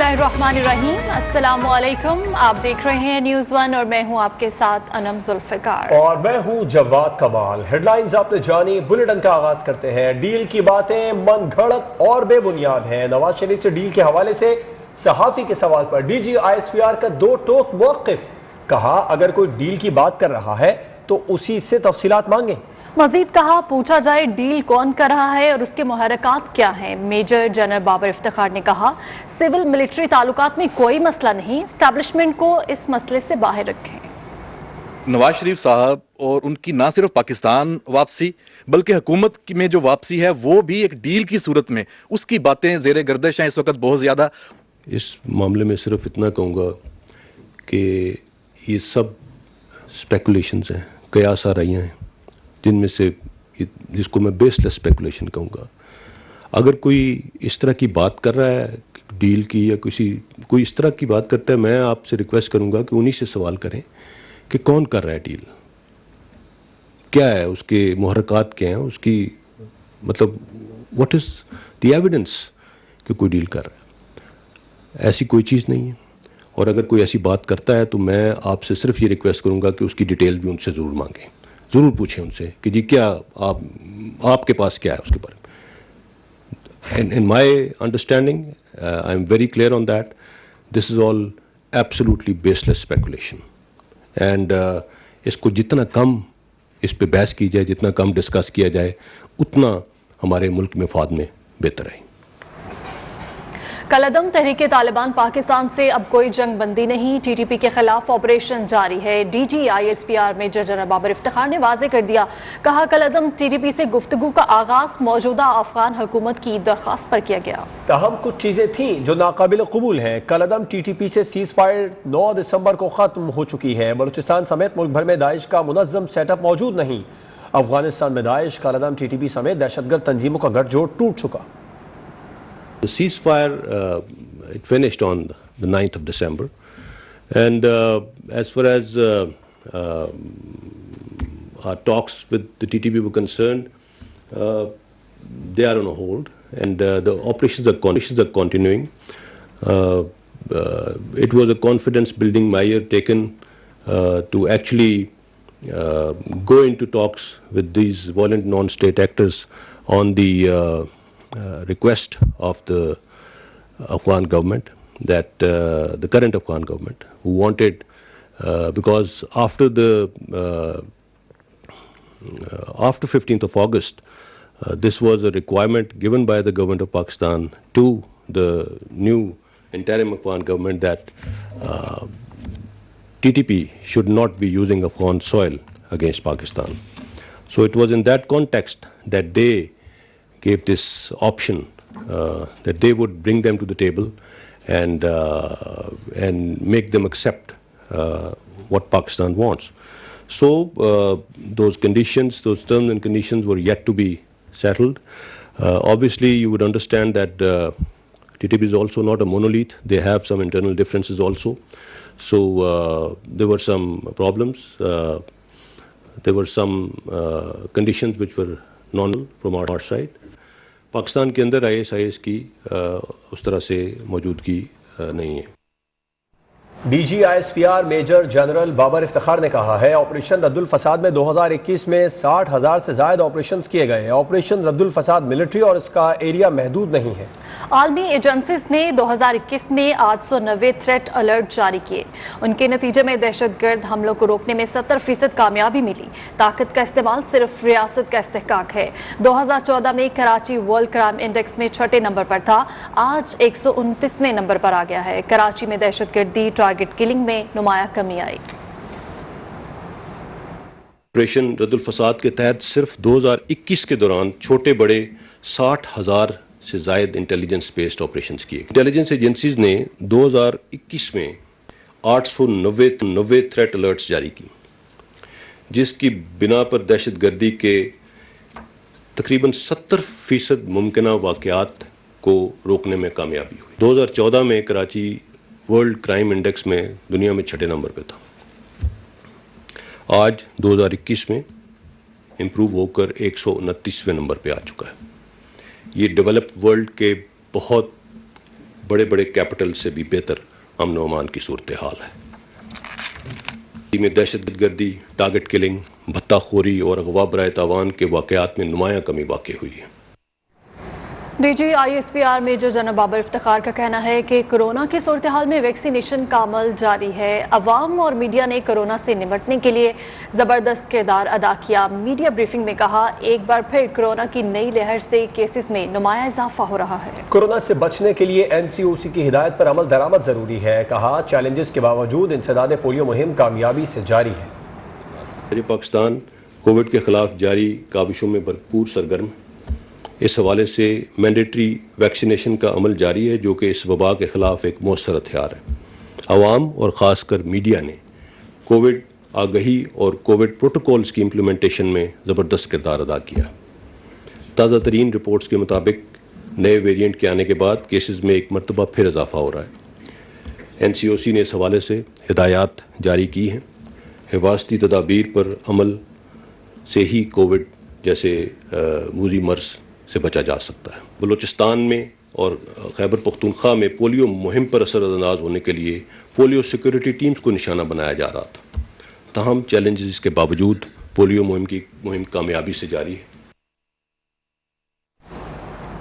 बिस्मिल्लाहिर्रहमानिर्रहीम, अस्सलाम वालेकुम। आप देख रहे हैं न्यूज़ वन और मैं हूं आपके साथ अनम जुल्फ़िकार और मैं हूं जवाद कमाल। हेडलाइंस आपने जानी, बुलेटिन का आगाज करते हैं। डील की बातें मन घड़त और बेबुनियाद हैं। नवाज शरीफ से डील के हवाले से सहाफ़ी के सवाल पर डीजी ISPR का दो टोक मौक़िफ़। कहा अगर कोई डील की बात कर रहा है तो उसी से तफसीलात मांगे। मजीद कहा पूछा जाए डील कौन कर रहा है और उसके मुहर्रकात क्या हैं। मेजर जनरल बाबर इफ्तिखार ने कहा सिविल मिलिट्री ताल्लुकात में कोई मसला नहीं, एस्टैब्लिशमेंट को इस मसले से बाहर रखें। नवाज शरीफ साहब और उनकी ना सिर्फ पाकिस्तान वापसी बल्कि हुकूमत में जो वापसी है वो भी एक डील की सूरत में, उसकी बातें ज़ेरे गर्दिश हैं इस वक्त बहुत ज़्यादा। इस मामले में सिर्फ इतना कहूँगा कि ये सब स्पेकुलेशंस हैं, कयास आराइयाँ हैं, जिनमें से जिसको मैं बेसलेस स्पेकुलेशन कहूँगा। अगर कोई इस तरह की बात कर रहा है डील की या कोई इस तरह की बात करता है, मैं आपसे रिक्वेस्ट करूँगा कि उन्हीं से सवाल करें कि कौन कर रहा है डील, क्या है उसके मुहर्रकात क्या हैं, उसकी मतलब व्हाट इज़ द एविडेंस कि कोई डील कर रहा है। ऐसी कोई चीज़ नहीं है। और अगर कोई ऐसी बात करता है तो मैं आपसे सिर्फ ये रिक्वेस्ट करूँगा कि उसकी डिटेल भी उनसे ज़रूर मांगें, ज़रूर पूछें उनसे कि जी क्या आपके पास क्या है उसके बारे में। In my understanding I am very clear on that this is all absolutely baseless speculation and इसको जितना कम इस पे बहस की जाए, जितना कम डिस्कस किया जाए, उतना हमारे मुल्क में फाद में बेहतर है। कलअदम तहरीके तालिबान पाकिस्तान से अब कोई जंग बंदी नहीं, TTP के खिलाफ ऑपरेशन जारी है। DG ISPR Major General Babar Iftikhar ने वाजे कर दिया, कहा कलअदम TTP से गुफ्तगू का आगाज मौजूदा अफगान हुकूमत की दरख्वास्त पर किया गया। ताहम कुछ चीज़ें थीं जो नाकाबिल कबूल हैं। कलअदम TTP से सीज़ फायर 9 दिसंबर को ख़त्म हो चुकी है। बलूचिस्तान समेत मुल्क भर में दाइश का मुनज़्ज़म सेटअप मौजूद नहीं। अफगानिस्तान में दाइश, कलअदम TTP समेत दहशतगर्द तंजीमों का गठजोड़ टूट चुका। The ceasefire, it finished on the 9th of December, and as far as our talks with the TTP were concerned, they are on a hold, and the operations are continuing. It was a confidence-building measure taken to actually go into talks with these violent non-state actors on the request of the Afghan government, that the current Afghan government, who wanted, because after 15th of August, this was a requirement given by the government of Pakistan to the new interim Afghan government that TTP should not be using Afghan soil against Pakistan. So it was in that context that they gave this option that they would bring them to the table and make them accept what Pakistan wants. So those conditions, those terms and conditions were yet to be settled. Obviously, you would understand that TTP is also not a monolith. They have some internal differences also. So there were some problems. There were some conditions which were non from our side. Pakistan के अंदर ISIS की उस तरह से मौजूदगी नहीं है। DG ISPR Major General Babar Iftikhar ने कहा है ऑपरेशन रद्दुल फसाद में 2021 में 60,000 से ज़ायद ऑपरेशन किए गए। ऑपरेशन रद्दुल फसाद मिलिट्री और इसका एरिया महदूद नहीं है। आलमी एजेंसीज ने 2021 में 890 थ्रेट अलर्ट जारी किए। उनके नतीजे में दहशतगर्द हमलों को रोकने में 70% कामयाबी मिली। ताकत का इस्तेमाल सिर्फ रियासत का इस्तेहकाक है। 2014 में कराची वर्ल्ड क्राइम इंडेक्स में 6ठे नंबर पर था, आज 129वें नंबर पर आ गया है। कराची में दहशतगर्दी टारगेट किलिंग में नुमाया कमी आई। ऑपरेशन रद्दुल फसाद के तहत सिर्फ 2021 के दौरान छोटे बड़े 60,000 से ज़ायद इंटेलिजेंस बेस्ड ऑपरेशंस किए। इंटेलिजेंस एजेंसीज ने 2021 में 890 थ्रेट अलर्ट्स जारी की, जिसकी बिना पर दहशतगर्दी के तकरीबन 70% मुमकिन वाक़यात को रोकने में कामयाबी हुई। 2014 में कराची वर्ल्ड क्राइम इंडेक्स में दुनिया में 6ठे नंबर पे था, आज 2021 में इम्प्रूव होकर 129वें नंबर पे आ चुका है। ये डेवलप्ड वर्ल्ड के बहुत بڑے بڑے کیپٹل سے بھی بہتر امن و امان کی صورتحال ہے۔ میں دہشت گردی، ٹارگٹ کلنگ، بھتہ خوری اور اغوا برائے تاوان کے واقعات میں نمایاں کمی واقع ہوئی ہے۔ D G I S P R Major General Babar Iftikhar کا کہنا ہے کہ کورونا کی صورتحال میں ویکسینیشن کا عمل جاری ہے۔ عوام اور میڈیا نے کورونا سے نمٹنے کے لیے زبردست کردار ادا کیا۔ میڈیا بریفنگ میں کہا، ایک بار پھر کورونا کی نئی لہر سے کیسز میں نمایاں اضافہ ہو رہا ہے۔ کورونا سے بچنے کے لیے NCOC کی ہدایت پر عمل درآمد ضروری ہے۔ کہا، چیلنجز کے باوجود انسداد پولیو مہم کامیابی سے جاری ہے۔ پاکستان کووڈ کے خلاف جاری کاوشوں میں بھرپور سرگرم۔ اس حوالے سے مینڈیٹری ویکسینیشن کا عمل جاری ہے، جو کہ اس وبا کے خلاف ایک مؤثر ہتھیار ہے۔ عوام اور خاص کر میڈیا نے کووڈ آگہی اور کووڈ پروٹوکولز کی امپلیمنٹیشن میں زبردست کردار ادا کیا۔ تازہ ترین رپورٹس کے مطابق نئے ویریئنٹ کے آنے کے بعد کیسز میں ایک مرتبہ پھر اضافہ ہو رہا ہے۔ NCOC نے اس حوالے سے ہدایات جاری کی ہیں۔ حفاظتی تدابیر پر عمل سے ہی کووڈ جیسے موذی مرض سے بچا جا سکتا ہے۔ بلوچستان میں اور خیبر پختونخوا میں پولیو مہم پر اثر انداز ہونے کے لیے پولیو سیکورٹی ٹیمز کو نشانہ بنایا جا رہا تھا۔ تاہم چیلنجز کے باوجود پولیو مہم کامیابی سے جاری ہے۔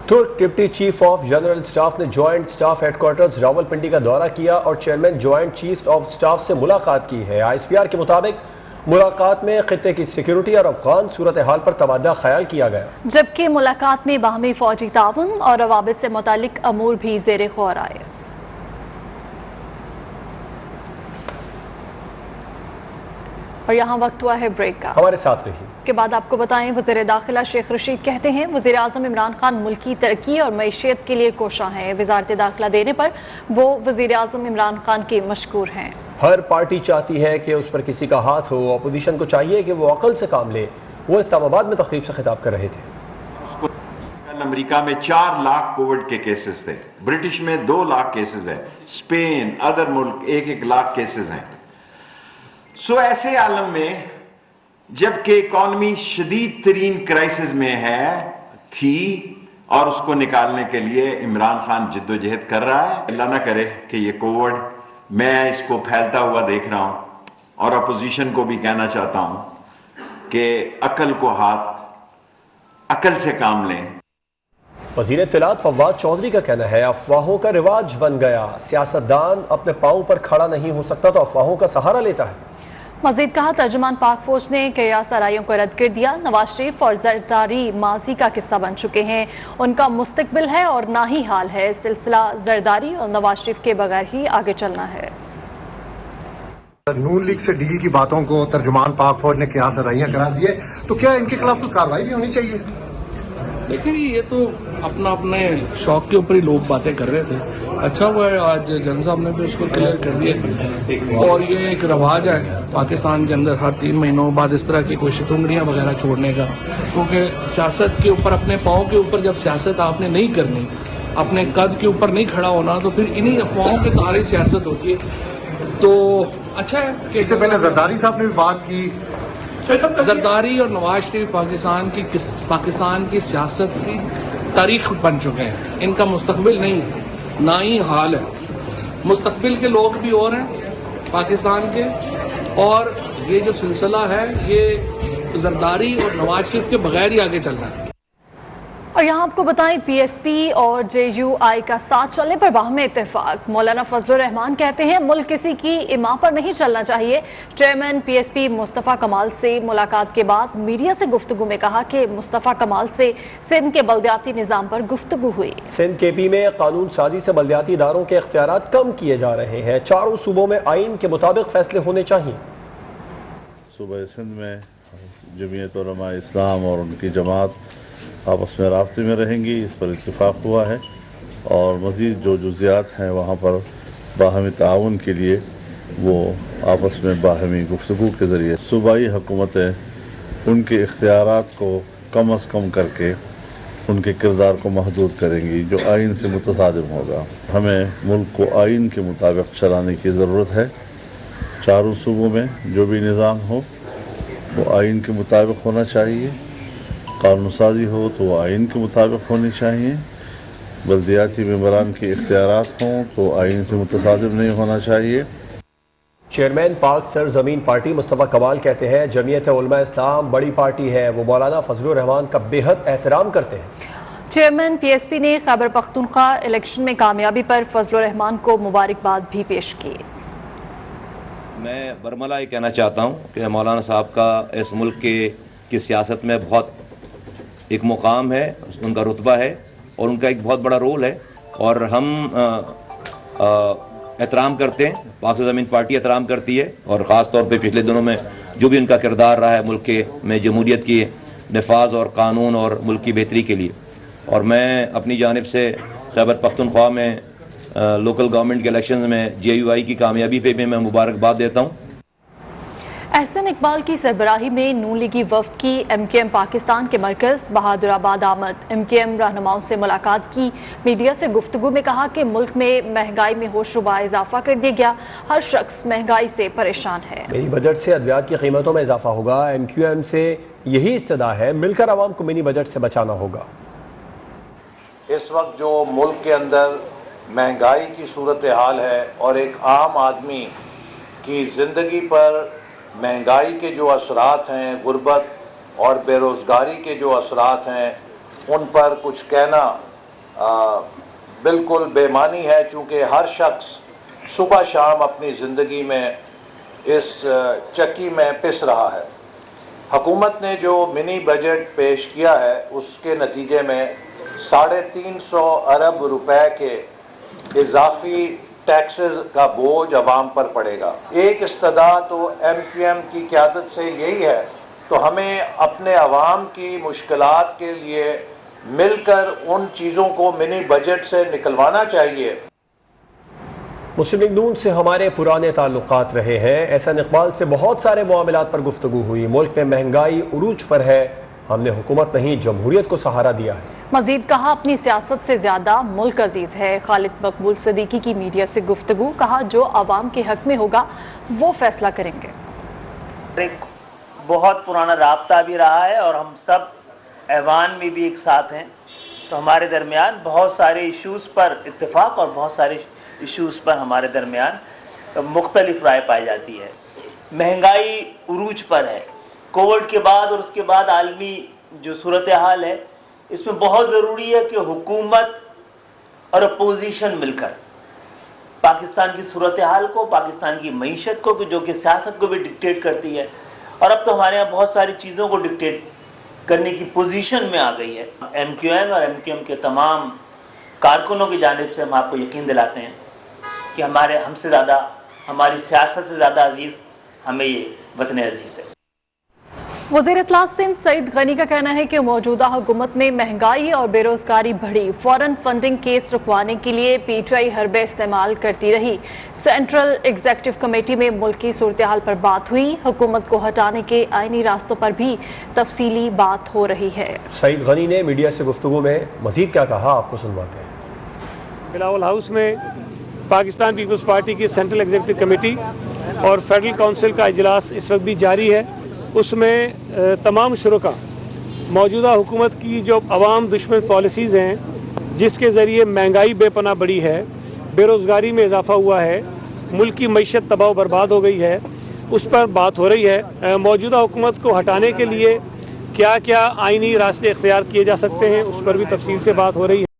ترک deputy chief of general staff نے joint staff head quarters Rawalpindi کا دورہ کیا اور chairman joint chief of staff سے ملاقات کی ہے۔ ISPR کے مطابق ملاقات میں خطے کی سیکیورٹی اور افغان صورتحال پر تبادلہ خیال کیا گیا، جبکہ ملاقات میں باہمی فوجی تعاون اور روابط سے متعلق امور بھی زیر غور آئے۔ اور یہاں وقت ہوا ہے بریک کا، ہمارے ساتھ رہی۔ کے بعد آپ کو بتائیں، وزیر داخلہ شیخ رشید کہتے ہیں وزیر اعظم عمران خان ملکی ترقی اور معیشت کے لیے کوشاں ہیں۔ وزارت داخلہ دینے پر وہ وزیر اعظم عمران خان کے مشکور ہیں۔ ہر پارٹی چاہتی ہے کہ اس پر کسی کا ہاتھ ہو، اپوزیشن کو چاہیے کہ وہ عقل سے کام لے۔ وہ اسلام آباد میں تقریب سے خطاب کر رہے تھے۔ کل امریکہ میں 4 لاکھ کووڈ کے کیسز تھے، برٹش میں 2 لاکھ کیسز ہیں، اسپین ادر ملک 1 لاکھ کیسز ہیں۔ سو ایسے عالم میں جبکہ اکانومی شدید ترین کرائسس میں تھی اور اس کو نکالنے کے لیے عمران خان جد و جہد کر رہا ہے۔ اللہ نہ کرے کہ یہ کووڈ میں اس کو پھیلتا ہوا دیکھ رہا ہوں، اور اپوزیشن کو بھی کہنا چاہتا ہوں کہ عقل کو ہاتھ، عقل سے کام لیں۔ وزیر اطلاعات فواد چودھری کا کہنا ہے افواہوں کا رواج بن گیا، سیاستدان اپنے پاؤں پر کھڑا نہیں ہو سکتا تو افواہوں کا سہارا لیتا ہے۔ مزید کہا، ترجمان پاک فوج نے قیاس آرائیوں کو رد کر دیا۔ نواز شریف اور زرداری ماضی کا قصہ بن چکے ہیں، ان کا مستقبل ہے اور نہ ہی حال ہے۔ سلسلہ زرداری اور نواز شریف کے بغیر ہی آگے چلنا ہے۔ نون لیگ سے ڈیل کی باتوں کو ترجمان پاک فوج نے قیاس آرائیاں قرار دیے، تو کیا ان کے خلاف کوئی کارروائی بھی ہونی چاہیے؟ دیکھیں یہ تو اپنے شوق کے اوپر ہی لوگ باتیں کر رہے تھے۔ اچھا ہوا ہے آج جن صاحب نے بھی اس کو کلیئر کر دیا، اور یہ ایک رواج ہے پاکستان کے اندر ہر 3 مہینوں بعد اس طرح کی کوئی شتنگڑیاں وغیرہ چھوڑنے کا، کیونکہ سیاست کے اوپر اپنے پاؤں کے اوپر جب سیاست آپ نے نہیں کرنی، اپنے قد کے اوپر نہیں کھڑا ہونا، تو پھر انہی افواہوں کے سہارے سیاست ہوتی ہے۔ تو اچھا ہے کہ اس سے پہلے زرداری صاحب نے بھی بات کی، زرداری اور نواز شریف پاکستان کی سیاست کی تاریخ بن چکے ہیں، ان کا مستقبل نہیں نہ ہی حال ہے۔ مستقبل کے لوگ بھی اور ہیں پاکستان کے، اور یہ جو سلسلہ ہے یہ زرداری اور نواز شریف کے بغیر ہی آگے چل رہا ہے۔ اور یہاں آپ کو بتائیں، PSP اور JUI کا ساتھ چلنے پر باہمی اتفاق۔ مولانا فضل الرحمان کہتے ہیں ملک کسی کی اماں پر نہیں چلنا چاہیے۔ چیئرمین PSP مصطفیٰ کمال سے ملاقات کے بعد میڈیا سے گفتگو میں کہا کہ مصطفیٰ کمال سے سندھ کے بلدیاتی نظام پر گفتگو ہوئی۔ سندھ KP میں قانون سازی سے بلدیاتی اداروں کے اختیارات کم کیے جا رہے ہیں، 4 صوبوں میں آئین کے مطابق فیصلے ہونے چاہیے۔ صوبہ سندھ میں جمعیت علماء اسلام اور ان کی جماعت آپس میں رابطے میں رہیں گی، اس پر اتفاق ہوا ہے، اور مزید جو جزیات ہیں وہاں پر باہمی تعاون کے لیے وہ آپس میں باہمی گفتگو کے ذریعے صوبائی حکومتیں ان کے اختیارات کو کم از کم کر کے ان کے کردار کو محدود کریں گی، جو آئین سے متصادم ہوگا۔ ہمیں ملک کو آئین کے مطابق چلانے کی ضرورت ہے۔ 4 صوبوں میں جو بھی نظام ہو وہ آئین کے مطابق ہونا چاہیے، قانون سازی ہو تو وہ آئین کے مطابق ہونی چاہیے، बल्दियाती मेंबरान के इख्तियारात हों तो आइन से मुतसादिब नहीं होना चाहिए। चेयरमैन पाक सरजमीन पार्टी मुस्तफ़ा कमाल कहते हैं जमीयत उलमा इस्लाम बड़ी पार्टी है, वो मौलाना फजलुर रहमान का बेहद एहतराम करते हैं। चेयरमैन पीएसपी ने खैबर पख्तूनख्वा इलेक्शन में कामयाबी पर फजलुर रहमान को मुबारकबाद भी पेश की। मैं बरमला ये कहना चाहता हूँ कि मौलाना साहब का इस मुल्क की सियासत में बहुत एक मुकाम है, उनका रुतबा है और उनका एक बहुत बड़ा रोल है और हम एहतराम करते हैं, पाक ज़मीन पार्टी एहतराम करती है और ख़ास तौर पे पिछले दिनों में जो भी उनका किरदार रहा है मुल्क में जमहूरियत की नफाज और कानून और मुल्क की बेहतरी के लिए। और मैं अपनी जानिब से खैबर पख्तूनख्वा में लोकल गवर्नमेंट के इलेक्शन में JUI की कामयाबी पे भी मैं मुबारकबाद देता हूँ। एहसन इकबाल की सरबराही में नून लीगी वफ्द की MKM पाकिस्तान के मरकज़ बहादुराबाद आमद। MKM रहनुमाओं से मुलाकात की। मीडिया से गुफ्तगू में कहा कि मुल्क में महंगाई में होशरुबा इजाफा कर दिया गया, हर शख्स महंगाई से परेशान है। मिनी बजट से अद्वियात की कीमतों में इजाफा होगा। MQM से यही इस्तदा है, मिलकर आवाम को मिनी बजट से बचाना होगा। इस वक्त जो मुल्क के अंदर महंगाई की सूरत हाल है और एक आम आदमी की ज़िंदगी पर महंगाई के जो असरात हैं, गुर्बत और बेरोज़गारी के जो असरात हैं, उन पर कुछ कहना बिल्कुल बेमानी है, चूँकि हर शख्स सुबह शाम अपनी ज़िंदगी में इस चक्की में पिस रहा है। हुकूमत ने जो मिनी बजट पेश किया है उसके नतीजे में 350 अरब रुपए के इजाफी टैक्सेस का बोझ अवाम पर पड़ेगा। एक इस्तदा तो MQM की क़यादत से यही है, तो हमें अपने अवाम की मुश्किलात के लिए मिलकर उन चीज़ों को मिनी बजट से निकलवाना चाहिए। मुस्लिम लीग नून से हमारे पुराने ताल्लुकात रहे हैं। एहसन इकबाल से बहुत सारे मामलात पर गुफ्तगू हुई। मुल्क में महंगाई उरूज पर है, हमने हुकूमत नहीं जमहूरियत को सहारा दिया है। मजीद कहा अपनी सियासत से ज्यादा मुल्क अजीज है। खालिद मकबूल सदीकी की मीडिया से गुफ्तगू, कहा जो आवाम के हक में होगा वो फैसला करेंगे। एक बहुत पुराना राब्ता भी रहा है और हम सब ऐवान में भी एक साथ हैं, तो हमारे दरमियान बहुत सारे इश्यूज़ पर इत्तेफाक और बहुत सारे इश्यूज़ पर हमारे दरमियान मुख्तलिफ राय पाई जाती है। महंगाई उरूज पर है, कोविड के बाद और उसके बाद आलमी जो सूरत हाल है, इसमें बहुत ज़रूरी है कि हुकूमत और अपोजिशन मिलकर पाकिस्तान की सूरत हाल को, पाकिस्तान की मईशत को, जो कि सियासत को भी डिक्टेट करती है, और अब तो हमारे यहाँ बहुत सारी चीज़ों को डिक्टेट करने की पोजीशन में आ गई है। MQM और MQM के तमाम कारकुनों की जानिब से हम आपको यकीन दिलाते हैं कि हमसे ज़्यादा, हमारी सियासत से ज़्यादा अजीज़ हमें ये वतन अजीज़ है। वज़ीर इत्तलात सिंध सईद गनी का कहना है कि मौजूदा हुकूमत में महंगाई और बेरोजगारी बढ़ी, फौरन फंडिंग केस रुकवाने के लिए PTI हरबे इस्तेमाल करती रही। सेंट्रल एग्जीक्यूटिव कमेटी में मुल्क की सूरत हाल पर बात हुई। हुकूमत को हटाने के आईनी रास्तों पर भी तफसीली बात हो रही है। सईद गनी ने मीडिया से गुफ्तगू में मजीद क्या कहा, आपको सुनवाते हैं। बिलावल हाउस में पाकिस्तान पीपल्स पार्टी की सेंट्रल एग्जीक्यूटिव कमेटी और फेडरल काउंसिल का इजलास इस वक्त भी जारी है। उसमें तमाम शुरका मौजूदा हुकूमत की जो अवाम दुश्मन पॉलिसीज़ हैं, जिसके ज़रिए महंगाई बेपनाह बढ़ी है, बेरोज़गारी में इजाफा हुआ है, मुल्क की मईशत तबाह बर्बाद हो गई है, उस पर बात हो रही है। मौजूदा हुकूमत को हटाने के लिए क्या क्या आइनी रास्ते इख्तियार किए जा सकते हैं, उस पर भी तफसील से बात हो रही है।